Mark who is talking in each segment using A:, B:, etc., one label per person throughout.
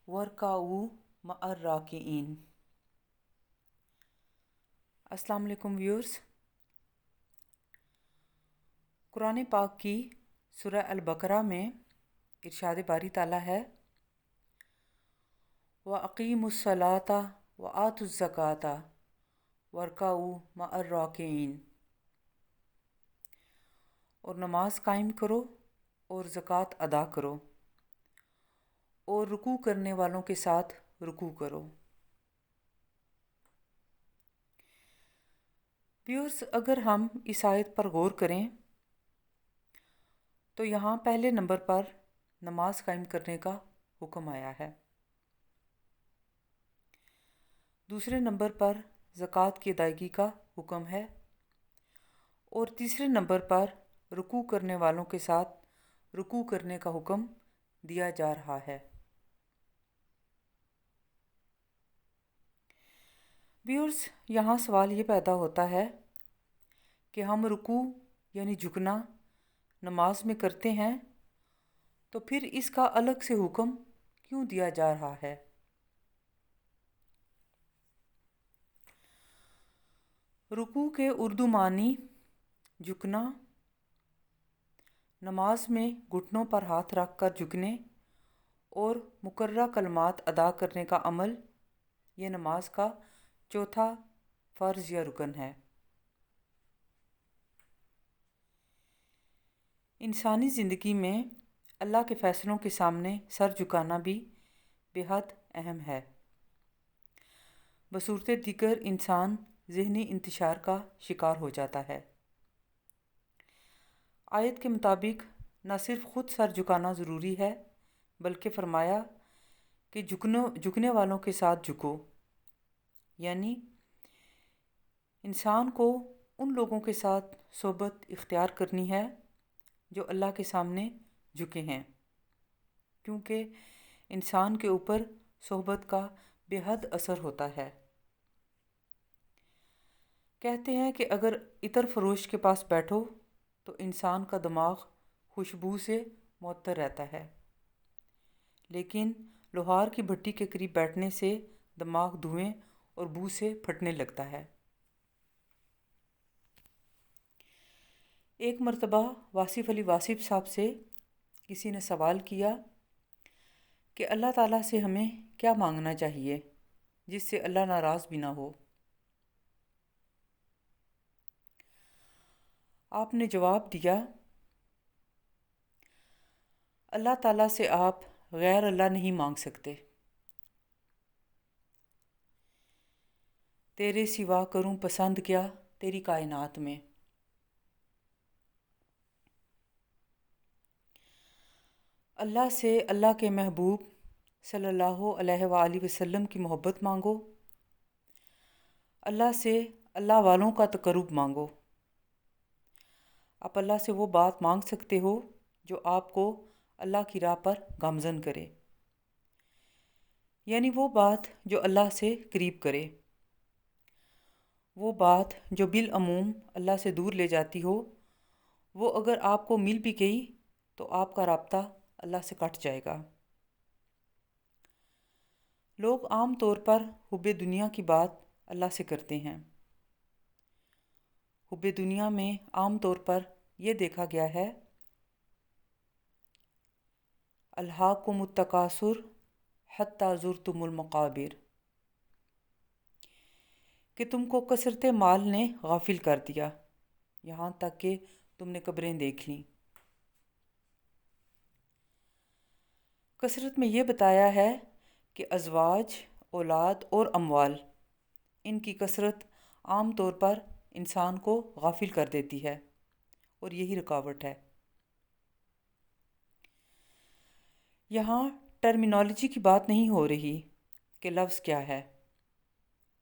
A: ورکعوا مع الراکعین۔ السلام علیکم ویورز، قرآن پاک کی سورہ البقرہ میں ارشاد باری تعالیٰ ہے وَأَقِیمُوا الصَّلَاةَ وَآتُوا الزَّکَاةَ وَارْکَعُوا مَعَ الرَّاکِعِینَ، اور نماز قائم کرو اور زکوٰۃ ادا کرو اور رکوع کرنے والوں کے ساتھ رکوع کرو۔ ویورز، اگر ہم اس آیت پر غور کریں تو یہاں پہلے نمبر پر نماز قائم کرنے کا حکم آیا ہے، دوسرے نمبر پر زکوٰۃ کی ادائیگی کا حکم ہے اور تیسرے نمبر پر رکوع کرنے والوں کے ساتھ رکوع کرنے کا حکم دیا جا رہا ہے۔ ویورز، یہاں سوال یہ پیدا ہوتا ہے کہ ہم رکوع یعنی جھکنا نماز میں کرتے ہیں تو پھر اس کا الگ سے حکم کیوں دیا جا رہا ہے؟ رکوع کے اردو معنی جھکنا، نماز میں گھٹنوں پر ہاتھ رکھ کر جھکنے اور مقررہ کلمات ادا کرنے کا عمل، یہ نماز کا چوتھا فرض یا رکن ہے۔ انسانی زندگی میں اللہ کے فیصلوں کے سامنے سر جھکانا بھی بے حد اہم ہے۔ بصورت دیگر انسان ذہنی انتشار کا شکار ہو جاتا ہے۔ آیت کے مطابق نہ صرف خود سر جھکانا ضروری ہے بلکہ فرمایا کہ جھکنے والوں کے ساتھ جھکو، یعنی انسان کو ان لوگوں کے ساتھ صحبت اختیار کرنی ہے جو اللہ کے سامنے جھکے ہیں، کیونکہ انسان کے اوپر صحبت کا بے حد اثر ہوتا ہے۔ کہتے ہیں کہ اگر عطر فروش کے پاس بیٹھو تو انسان کا دماغ خوشبو سے معطر رہتا ہے، لیکن لوہار کی بھٹی کے قریب بیٹھنے سے دماغ دھوئیں اور بو سے پھٹنے لگتا ہے۔ ایک مرتبہ واصف علی واصف صاحب سے کسی نے سوال کیا کہ اللہ تعالیٰ سے ہمیں کیا مانگنا چاہیے جس سے اللہ ناراض بھی نہ ہو؟ آپ نے جواب دیا، اللہ تعالیٰ سے آپ غیر اللہ نہیں مانگ سکتے، تیرے سوا کروں پسند کیا تیری کائنات میں۔ اللہ سے اللہ کے محبوب صلی اللہ علیہ وآلہ وسلم کی محبت مانگو، اللہ سے اللہ والوں کا تقرب مانگو۔ آپ اللہ سے وہ بات مانگ سکتے ہو جو آپ کو اللہ کی راہ پر گامزن کرے، یعنی وہ بات جو اللہ سے قریب کرے، وہ بات جو بالعموم اللہ سے دور لے جاتی ہو، وہ اگر آپ کو مل بھی گئی تو آپ کا رابطہ اللہ سے کٹ جائے گا۔ لوگ عام طور پر حب دنیا کی بات اللہ سے کرتے ہیں۔ حب دنیا میں عام طور پر یہ دیکھا گیا ہے الہاکم التکاثر حتی زرتم المقابر، کہ تم کو کثرت مال نے غافل کر دیا یہاں تک کہ تم نے قبریں دیکھ لیں۔ کثرت میں یہ بتایا ہے کہ ازواج، اولاد اور اموال، ان کی کثرت عام طور پر انسان کو غافل کر دیتی ہے اور یہی رکاوٹ ہے۔ یہاں ٹرمینالوجی کی بات نہیں ہو رہی کہ لفظ کیا ہے،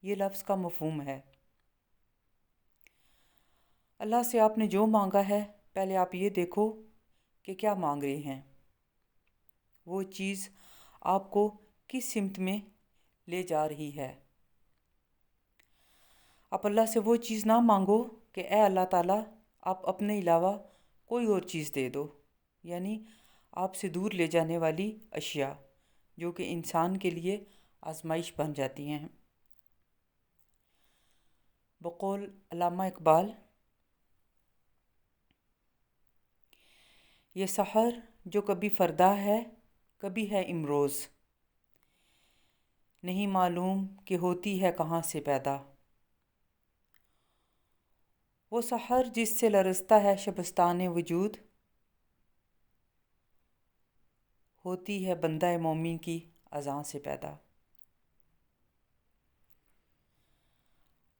A: یہ لفظ کا مفہوم ہے۔ اللہ سے آپ نے جو مانگا ہے پہلے آپ یہ دیکھو کہ کیا مانگ رہے ہیں، وہ چیز آپ کو کس سمت میں لے جا رہی ہے۔ آپ اللہ سے وہ چیز نہ مانگو کہ اے اللہ تعالیٰ آپ اپنے علاوہ کوئی اور چیز دے دو، یعنی آپ سے دور لے جانے والی اشیاء جو کہ انسان کے لیے آزمائش بن جاتی ہیں۔ بقول علامہ اقبال، یہ سحر جو کبھی فردا ہے کبھی ہے امروز، نہیں معلوم کہ ہوتی ہے کہاں سے پیدا۔ وہ سحر جس سے لرزتا ہے شبستان وجود، ہوتی ہے بندہ مومن کی اذاں سے پیدا۔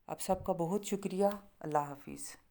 A: آپ سب کا بہت شکریہ۔ اللہ حافظ۔